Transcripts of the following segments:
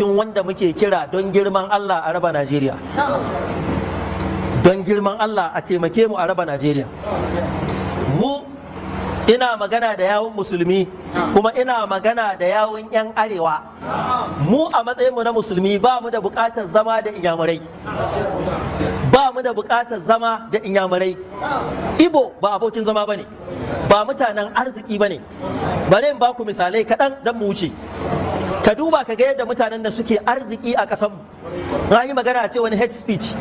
cikin wanda muke kira don girman Allah a raba Najeriya. Don girman Allah a taimake mu a raba Najeriya. Mu ina magana da yawun musulmi kuma ina magana da yawun 'yan arewa. Mu a matsayinmu na musulmi ba mu da bukatar zama da inyamurai. Ba mu da bukatar zama da inyamurai. Igbo ba abokin zama bane, ba mutanen arziki bane. Bari in ba ku misalai kaɗan don mu wuce. Ka duba ka ga yadda mutanen da suke arziki a ƙasanmu. Na yi magana a ce wani hate speech.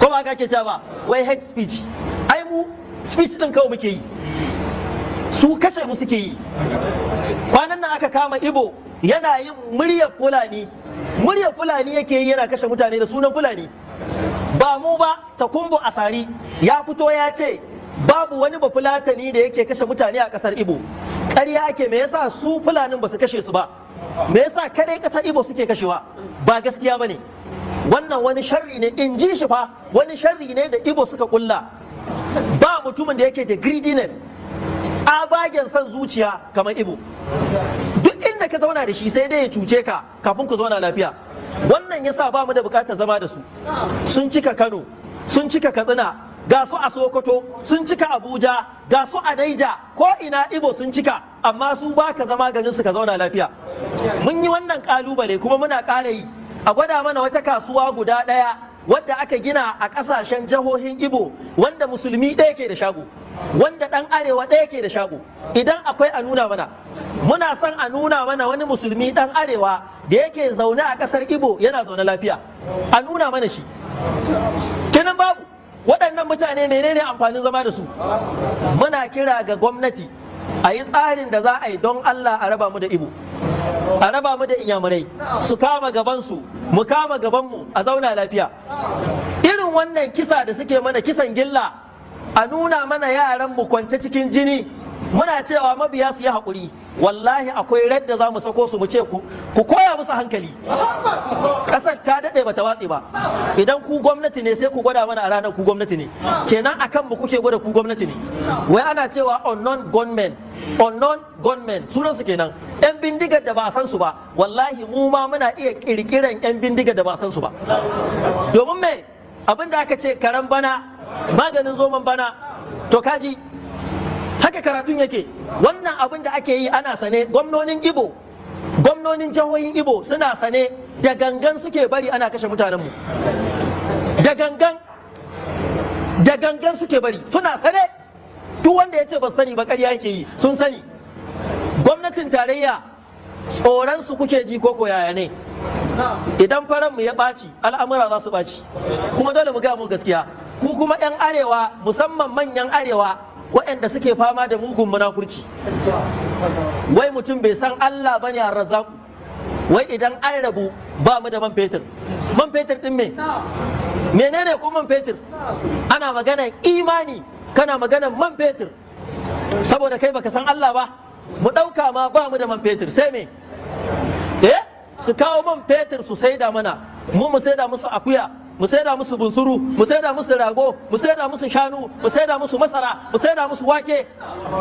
Ko ba ka ke cewa ba wai hate speech. Ai mu speech ɗin kawai muke yi. Su kashe mu suke yi. Kwanan nan aka kama Igbo yana yin muryar Fulani. Muryar Fulani yake yi yana kashe mutane da sunan Fulani. Ba mu ba, Takumbo Asari ya fito ya ce babu wani bafulatani da yake kashe mutane a kasar Igbo. Ƙarya ake, me yasa su Fulanin ba su kashe su ba? Me yasa kadai kasar Igbo suke kashewa? Ba gaskiya bane. Wannan wani sharri ne, in ji shi fa, wani sharri ne da Igbo suka kulla. Ba mutumin da yake da greediness, tsabagen son zuciya kamar Igbo. Duk inda ka zauna da shi sai dai ya cuce ka kafin ku zauna lafiya. Wannan yasa ba mu da bukatar zama da su. Sun cika Kano, sun cika Katsina, ga su a Sokoto, sun cika Abuja, ga su a Naija, ko ina Igbo sun cika, amma su ba ka zama ganin su ka zauna lafiya. Mun yi wannan kalubale kuma muna ƙara yi. A gwada mana wata kasuwa guda ɗaya wadda aka gina a ƙasashen jihohin Igbo wanda musulmi ɗaya ke da shago, wanda ɗan arewa ɗaya ke da shago. Idan akwai a nuna mana. Muna son a nuna mana wani musulmi ɗan arewa da yake zaune a ƙasar Igbo yana zaune lafiya. A nuna mana shi. Kenan babu. Waɗannan mutane menene amfanin zama da su? Muna kira ga gwamnati a yi tsarin da za a yi don Allah a raba mu da Igbo. A raba mu da inyamurai, su kama gabansu, mu kama gabanmu a zauna lafiya. Irin wannan kisa da suke mana, kisan gilla, a nuna mana yaran mu kwance cikin jini, muna cewa mabiya su yi haƙuri. Wallahi akwai radda za mu sako su mu ce ku koya musu hankali. Ƙasar ta daɗe bata watse ba. Idan ku gwamnati ne sai ku gwada mana a ranar ku gwamnati ne. Kenan akan mu kuke gwada ku gwamnati ne. Wai ana cewa unknown gunmen, unknown gunmen sunan su kenan. Yan bindigar da ba a san su ba. Wallahi mu ma muna iya kirkiran yan bindigar da ba a san su ba. Domin me abin da aka ce karan bana maganin zoman bana, to kaji haka karatun yake. Wannan abin da ake yi ana sane. Gwamnonin Igbo, gwamnonin jihohin Igbo suna sane, da gangan suke bari ana kashe mutanenmu. Da gangan suke bari, suna sane. Duk wanda ya ce ba sani ba ƙarya yake yi, sun sani. Gwamnatin tarayya tsoron su kuke ji ko yaya ne? Idan faranmu ya ɓaci, al'amura za su ɓaci. Kuma dole mu ga mu gaskiya. Ku kuma 'yan arewa, musamman manyan arewa, waɗanda suke fama da mugun munafurci. Wai mutum bai san Allah bane a razzaku. Wai idan an rabu ba mu da man fetur. Man fetur din me? Menene ko man fetur? Ana magana imani, kana magana man fetur. Saboda kai baka san Allah ba, mu ɗauka ma ba mu da man fetur sai me? Su kawo man fetur su saida mana, mu saida musu akuya, mu saida musu bunsuru, mu saida musu rago, mu saida musu shanu, mu saida musu masara, mu saida musu wake.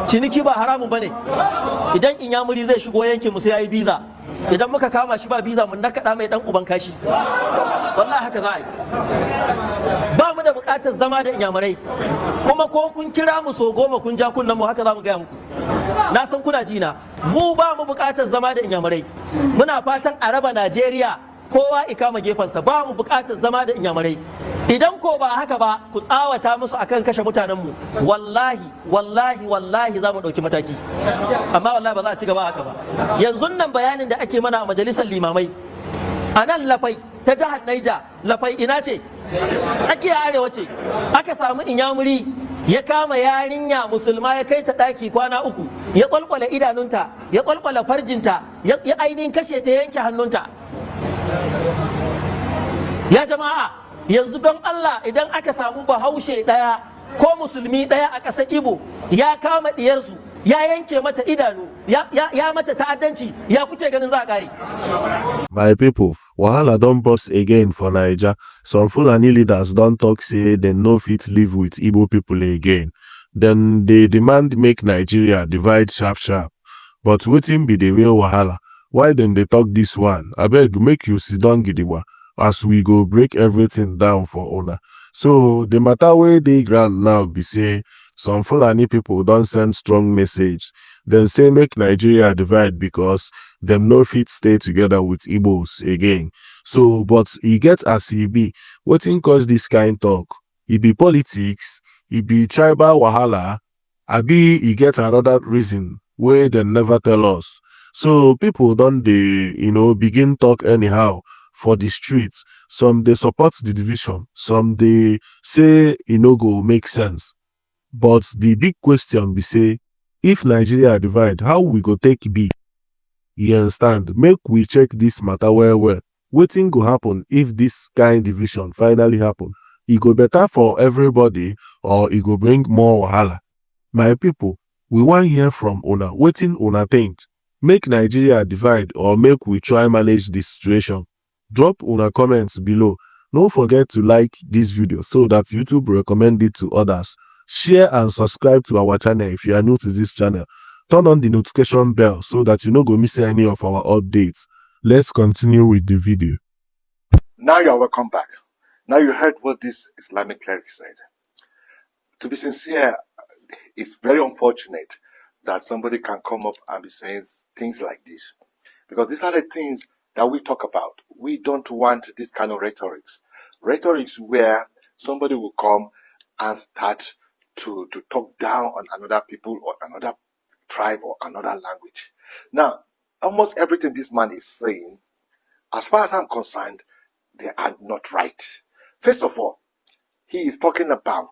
Ciniki ba haramun bane. Idan inyamuri zai shigo yankin mu sai yayi biza. Idan muka kama shi ba biza mun nakaɗa mai dan uban kashi. Wallahi haka za a yi. Ba mu da buƙatar zama da inyamurai. Kuma ko kun kira mu so goma kun ja kunnen mu haka za mu gaya muku. Na san kuna jina. Mu ba mu buƙatar zama da inyamurai. Muna fatan a raba Najeriya, kowa ikama gefensa, ba mu bukatar zama da inyamurai. Idan ko ba haka ba, ku tsawata musu akan kashe mutanenmu. Wallahi za mu ɗauki mataki. Amma wallahi ba za a ci gaba haka ba. Yanzu nan bayanin da ake mana a majalisar limamai, a nan Lafai ta jihar Naija, Lafai ina ce? Tsakiya arewa ce. Aka samu inyamuri ya kama yarinya musulma ya kai ta ɗaki kwana 3, ya kwalkwala idanunta, ya kwalkwala farjinta, ya ainihin kashe ta, yanke hannunta. Ya jama'a, yanzu don Allah idan aka samu bahaushe ɗaya ko musulmi ɗaya a ƙasar Igbo ya kama ɗiyarsu, ya yanke mata idanu, ya mata ta'addanci, ya kuke ganin za a ƙare? My people, wahala don burst again for Naija. Some Fulani leaders don talk say dem no fit live with Igbo people again. Dem dey demand make Nigeria divide sharp sharp. But wetin be the real wahala? Why then they talk this one? Abeg, make you sit down gidigba as we go break everything down for una. So the matter wey dey ground now be say some Fulani people don send strong message. Dem say make Nigeria divide because dem no fit stay together with Igbos again. So but e get as e be. Wetin cause dis kind talk? E be politics? E be tribal wahala? Abi e get another reason wey dem never tell us? So people don dey begin talk anyhow for the streets. Some dey support the division, some dey say e no go make sense. But the big question be say, if Nigeria divide, how we go take be? You understand? Make we check this matter well well. Wetin go happen if this kind division finally happen? E go better for everybody or e go bring more wahala? My people, we wan hear from una. Wetin una think? Make Nigeria divide or make we try manage this situation? Drop una comments below. Don't forget to like this video so that YouTube recommend it to others. Share and subscribe to our channel if you are new to this channel. Turn on the notification bell so that you no go miss any of our updates. Let's continue with the video. Now you are welcome back. Now you heard what this Islamic cleric said. To be sincere, it's very unfortunate that somebody can come up and be saying things like this. Because these are the things that we talk about. We don't want this kind of rhetorics. Rhetorics where somebody will come and start to talk down on another people or another tribe or another language. Now, almost everything this man is saying, as far as I'm concerned, they are not right. First of all, he is talking about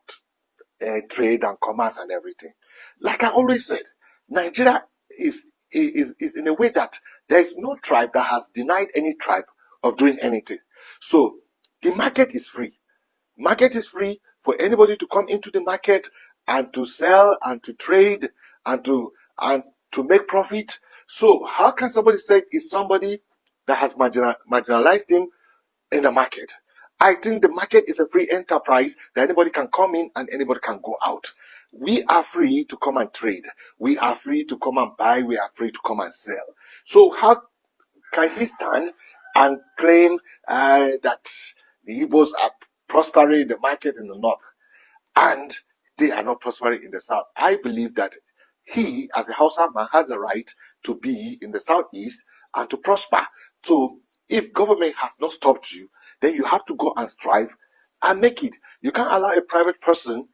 trade and commerce and everything. Like I always said, Nigeria is in a way that there is no tribe that has denied any tribe of doing anything. So the market is free. Market is free for anybody to come into the market and to sell and to trade and to make profit. So how can somebody say it's somebody that has marginalized him in the market? I think the market is a free enterprise that anybody can come in and anybody can go out. We are free to come and trade. We are free to come and buy. We are free to come and sell. So how can he stand and claim that the Igbos are prospering in the market in the north and they are not prospering in the south? I believe that he, as a Hausa man, has a right to be in the southeast and to prosper. So if government has not stopped you, then you have to go and strive and make it. You can't allow a private person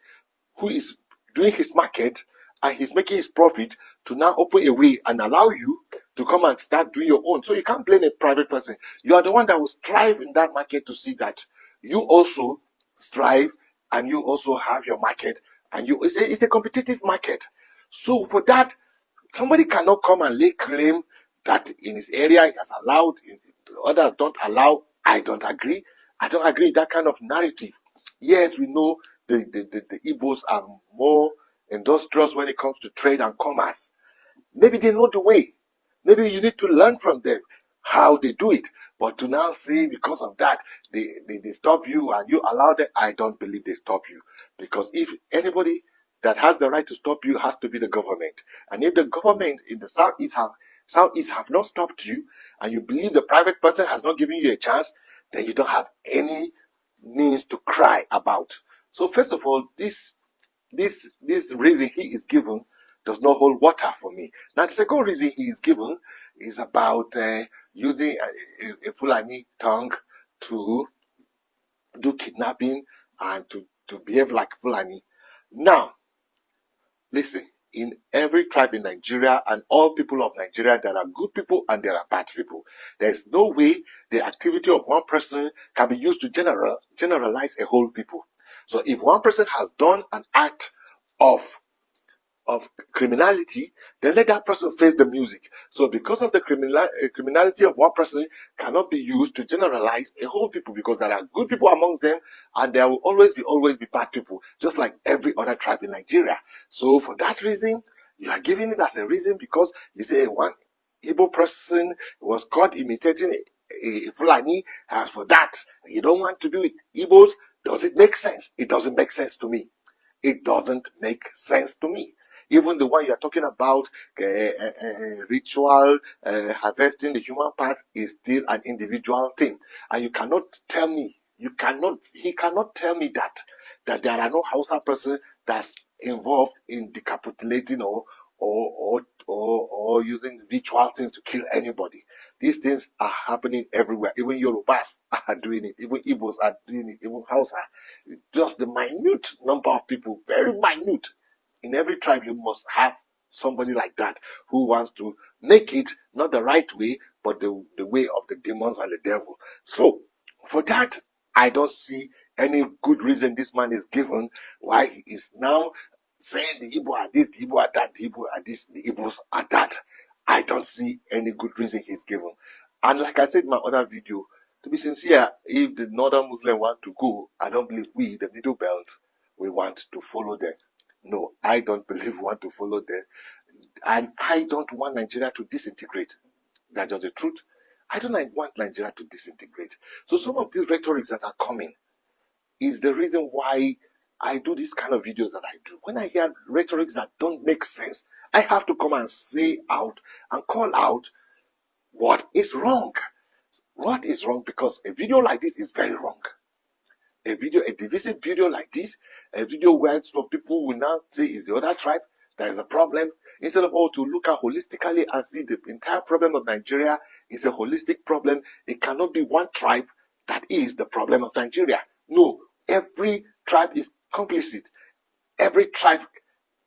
who is doing his market and he's making his profit to now open a way and allow you to come and start doing your own. So you can't blame a private person. You are the one that will strive in that market to see that you also strive and you also have your market, and it's a competitive market. So for that, somebody cannot come and lay claim that in his area he has allowed, others don't allow. I don't agree. I don't agree with that kind of narrative. Yes, we know the Igbos are more industrious when it comes to trade and commerce. Maybe they know the way. Maybe you need to learn from them how they do it. But to now say because of that, they stop you and you allow them, I don't believe they stop you. Because if anybody that has the right to stop you has to be the government. And if the government in the Southeast have not stopped you, and you believe the private person has not given you a chance, then you don't have any means to cry about. So first of all, this reason he is given does not hold water for me. Now the second reason he is given is about using a Fulani tongue to do kidnapping and to behave like Fulani. Now, listen, in every tribe in Nigeria and all people of Nigeria, there are good people and there are bad people. There's no way the activity of one person can be used to generalize a whole people. So if one person has done an act of criminality, then let that person face the music. So because of the criminality of one person cannot be used to generalize a whole people, because there are good people amongst them and there will always be bad people, just like every other tribe in Nigeria. So for that reason, you are giving it as a reason because you say one Igbo person was caught imitating a Fulani. As for that, you don't want to be with Igbos. Does it make sense? It doesn't make sense to me. It doesn't make sense to me. Even the one you are talking about, ritual, harvesting the human part is still an individual thing. And you cannot tell me, he cannot tell me that there are no Hausa person that's involved in decapitating or using ritual things to kill anybody. These things are happening everywhere. Even Yorubas are doing it. Even Igbos are doing it. Even Hausa. Just the minute number of people, very minute. In every tribe, you must have somebody like that who wants to make it not the right way, but the way of the demons and the devil. So, for that, I don't see any good reason this man is given why he is now saying the Igbo are this, the Igbo are that, the Igbo are this, the Igbos are that. I don't see any good reason he's given. And like I said in my other video, to be sincere, if the northern Muslim want to go, I don't believe we, the middle belt, we want to follow them. No, I don't believe we want to follow them. And I don't want Nigeria to disintegrate. That's just the truth. I don't want Nigeria to disintegrate. So some of these rhetorics that are coming is the reason why I do this kind of videos that I do. When I hear rhetorics that don't make sense, I have to come and say out and call out what is wrong. What is wrong? Because a video like this is very wrong. A divisive video like this, a video where some people will now say is the other tribe, there is a problem. Instead of all to look at holistically and see the entire problem of Nigeria is a holistic problem. It cannot be one tribe that is the problem of Nigeria. No, every tribe is complicit. Every tribe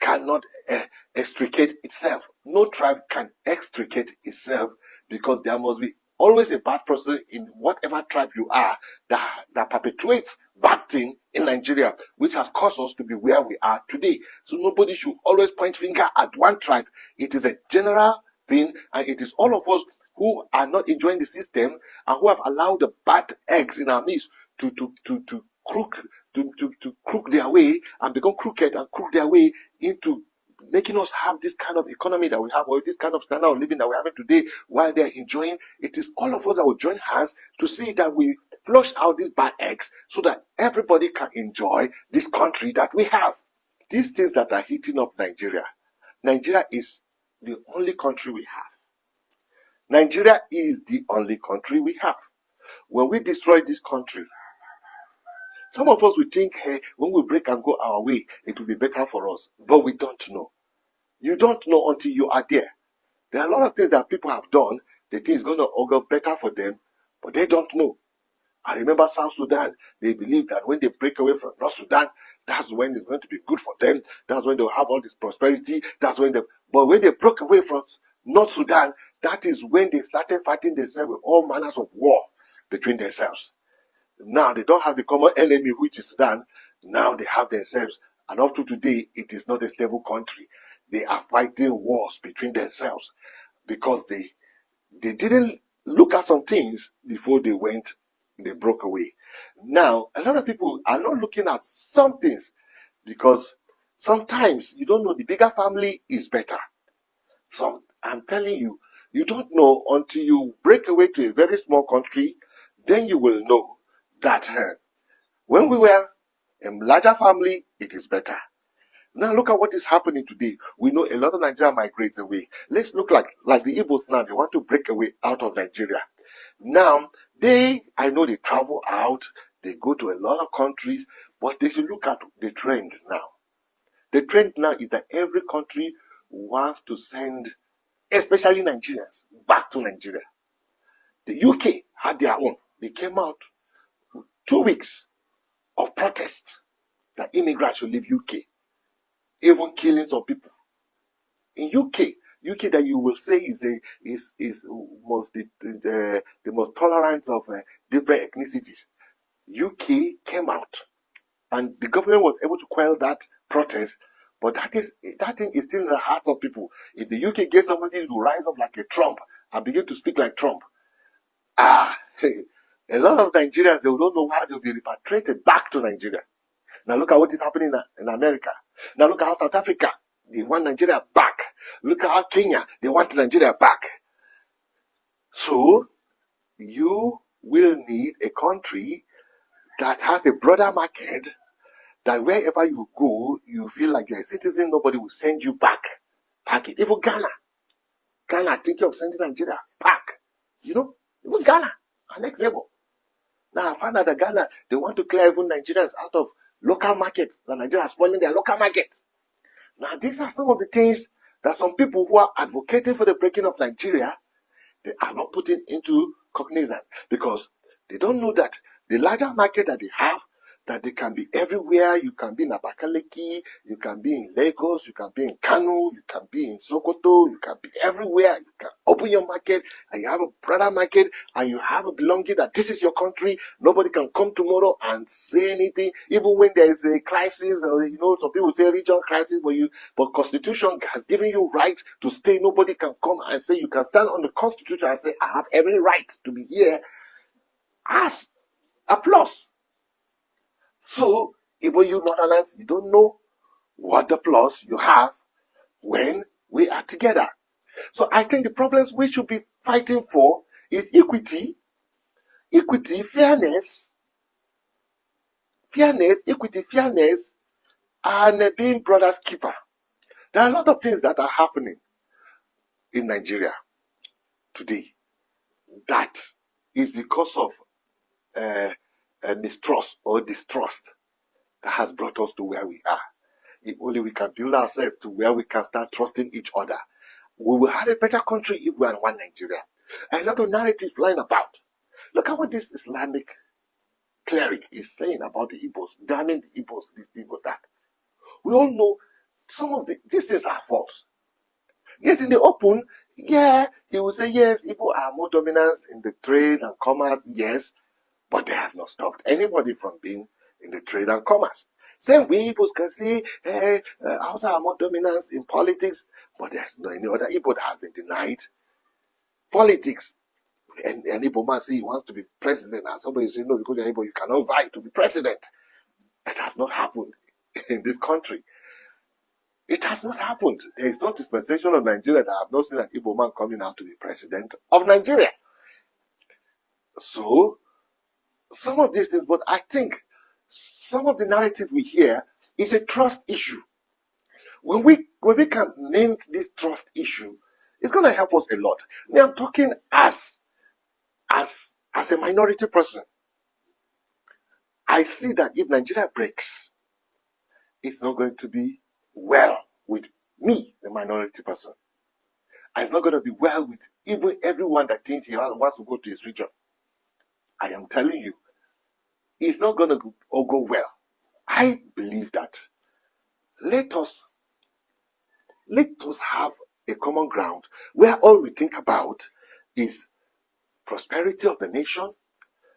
cannot extricate itself. No tribe can extricate itself because there must be always a bad person in whatever tribe you are that perpetuates bad thing in Nigeria, which has caused us to be where we are today. So nobody should always point finger at one tribe. It is a general thing, and it is all of us who are not enjoying the system and who have allowed the bad eggs in our midst to crook their way and become crooked and crook their way into making us have this kind of economy that we have, or this kind of standard of living that we're having today while they're enjoying. It is all of us that will join hands to see that we flush out these bad eggs so that everybody can enjoy this country that we have. These things that are heating up Nigeria. Nigeria is the only country we have. Nigeria is the only country we have. When we destroy this country, some of us will think, hey, when we break and go our way, it will be better for us. But we don't know. You don't know until you are there. There are a lot of things that people have done. They think it's going to augur better for them, but they don't know. I remember South Sudan. They believe that when they break away from North Sudan, that's when it's going to be good for them. That's when they'll have all this prosperity. But when they broke away from North Sudan, that is when they started fighting themselves with all manners of war between themselves. Now they don't have the common enemy, which is Sudan. Now they have themselves. And up to today, it is not a stable country. They are fighting wars between themselves because they didn't look at some things before they broke away. Now, a lot of people are not looking at some things because sometimes you don't know the bigger family is better. So I'm telling you, you don't know until you break away to a very small country, then you will know that when we were a larger family, it is better. Now look at what is happening today. We know a lot of Nigeria migrates away. Let's look like the Igbos now. They want to break away out of Nigeria. Now, I know they travel out. They go to a lot of countries, but they should look at the trend now. The trend now is that every country wants to send, especially Nigerians, back to Nigeria. The UK had their own. They came out 2 weeks of protest that immigrants should leave UK. Even killing some people. In UK that you will say is the most tolerant of different ethnicities. UK came out, and the government was able to quell that protest. But that thing is still in the hearts of people. If the UK gets somebody to rise up like a Trump and begin to speak like Trump, a lot of Nigerians, they don't know how they'll be repatriated back to Nigeria. Now look at what is happening in America. Now look at how South Africa, they want Nigeria back. Look at how Kenya, they want Nigeria back. So, you will need a country that has a broader market, that wherever you go, you feel like you're a citizen, nobody will send you back. Pack it. Even Ghana, thinking of sending Nigeria back. Even Ghana, our next level. Now I found out that Ghana, they want to clear even Nigerians out of local markets. That Nigeria is spoiling their local markets. Now these are some of the things that some people who are advocating for the breaking of Nigeria, they are not putting into cognizance, because they don't know that the larger market that they have, that they can be everywhere. You can be in Abakaliki, you can be in Lagos, you can be in Kano, you can be in Sokoto, you can be everywhere. You can open your market, and you have a brother market, and you have a belonging that this is your country. Nobody can come tomorrow and say anything, even when there is a crisis, or some people say region crisis, but Constitution has given you right to stay. Nobody can come and say, you can stand on the Constitution and say, I have every right to be here, as applause. So, even you Northerners, you don't know what the plus you have when we are together. So I think the problems we should be fighting for is equity, fairness, and being brother's keeper. There are a lot of things that are happening in Nigeria today that is because of mistrust or distrust that has brought us to where we are. If only we can build ourselves to where we can start trusting each other, we will have a better country if we are one Nigeria. A lot of narrative flying about. Look at what this Islamic cleric is saying about the Igbos, damning the Igbos, this, Igbo, that. We all know some of these things are false. Yes, in the open, he will say, yes, Igbo are more dominant in the trade and commerce, yes, but they have not stopped anybody from being in the trade and commerce. Same way Igbos can say, Hausa are more dominant in politics, but there's no any other Igbo that has been denied politics. And Igbo man say he wants to be president, and somebody say, no, because you're Igbo, you cannot vie to be president. That has not happened in this country. It has not happened. There is no dispensation of Nigeria that I have not seen an Igbo man coming out to be president of Nigeria. So, some of these things, but I think some of the narrative we hear is a trust issue. When we can mend this trust issue, it's going to help us a lot. Now, I'm talking as a minority person. I see that if Nigeria breaks, it's not going to be well with me, the minority person. And it's not going to be well with even everyone that thinks he wants to go to his region. I am telling you, it's not going to go well. I believe that let us have a common ground where all we think about is prosperity of the nation,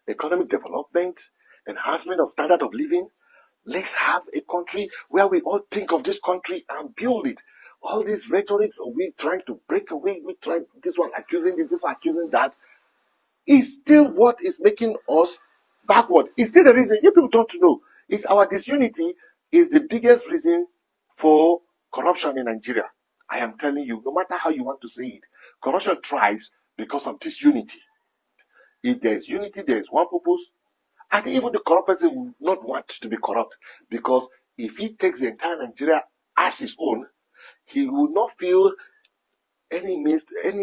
economic development, enhancement of standard of living. Let's have a country where we all think of this country and build it. All these rhetorics of we trying to break away, we trying this one accusing this one accusing that, is still what is making us backward. It's still the reason you people don't know. It's our disunity is the biggest reason for corruption in Nigeria. I am telling you, no matter how you want to say it, corruption thrives because of disunity. If there is unity, there is one purpose. And even the corrupt person will not want to be corrupt, because if he takes the entire Nigeria as his own, he will not feel any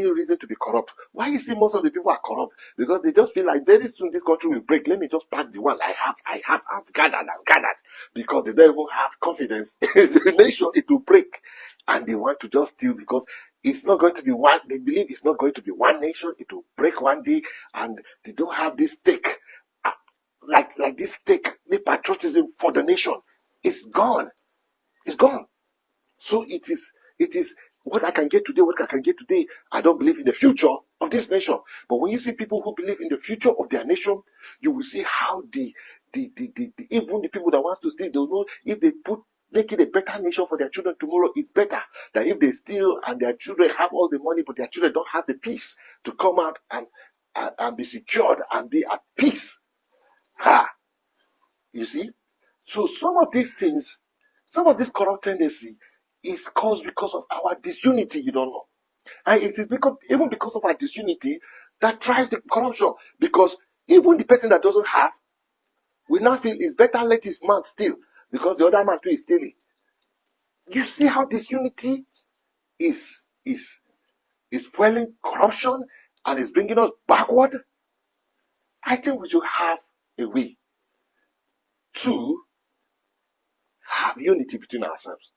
reason to be corrupt. Why you see most of the people are corrupt? Because they just feel like very soon this country will break. Let me just pack the one I've gathered. Because they don't even have confidence in the nation, it will break. And they want to just steal because it's not going to be one. They believe it's not going to be one nation. It will break one day, and they don't have this stake. Like this stake, the patriotism for the nation is gone. It's gone. So it is what I can get today, I don't believe in the future of this nation. But when you see people who believe in the future of their nation, you will see how even the people that want to stay, they'll know if they make it a better nation for their children tomorrow, it's better than if they steal and their children have all the money, but their children don't have the peace to come out and be secured and be at peace. You see? So some of these things, some of this corrupt tendency is caused because of our disunity, you don't know. And it is even because of our disunity that drives the corruption. Because even the person that doesn't have will now feel it's better let his man steal because the other man too is stealing. You see how this unity is fueling corruption and is bringing us backward? I think we should have a way to have unity between ourselves.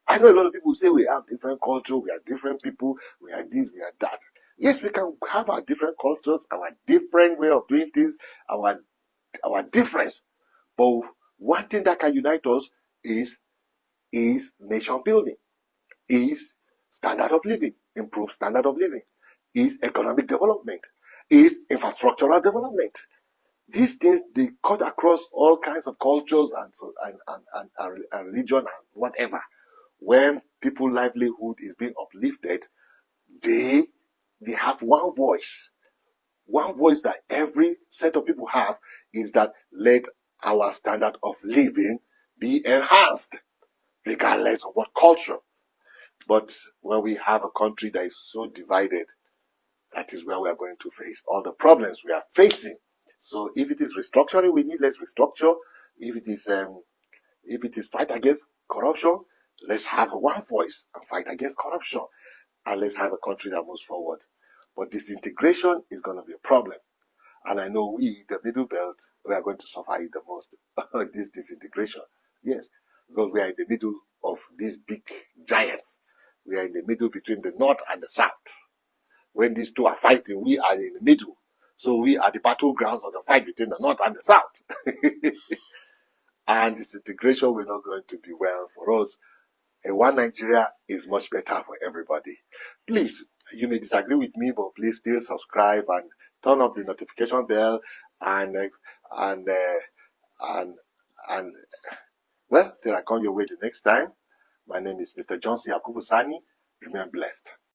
I know a lot of people say we have different culture, we are different people, we are this, we are that. Yes, we can have our different cultures, our different way of doing things, our difference. But one thing that can unite us is nation building, is standard of living, improved standard of living, is economic development, is infrastructural development. These things, they cut across all kinds of cultures and religion and whatever. When people's livelihood is being uplifted, they have one voice. One voice that every set of people have is that let our standard of living be enhanced, regardless of what culture. But when we have a country that is so divided, that is where we are going to face all the problems we are facing. So if it is restructuring, we need less restructure. If it is fight against corruption, let's have one voice and fight against corruption. And let's have a country that moves forward. But disintegration is going to be a problem. And I know we, the middle belt, we are going to suffer it the most, this disintegration. Yes, because we are in the middle of these big giants. We are in the middle between the north and the south. When these two are fighting, we are in the middle. So we are the battlegrounds of the fight between the north and the south. And disintegration will not going to be well for us. A one Nigeria is much better for everybody. Please, you may disagree with me, but please still subscribe and turn up the notification bell and well, till I come your way the next time. My name is Mr. Johnson Yakubusani. Remain blessed.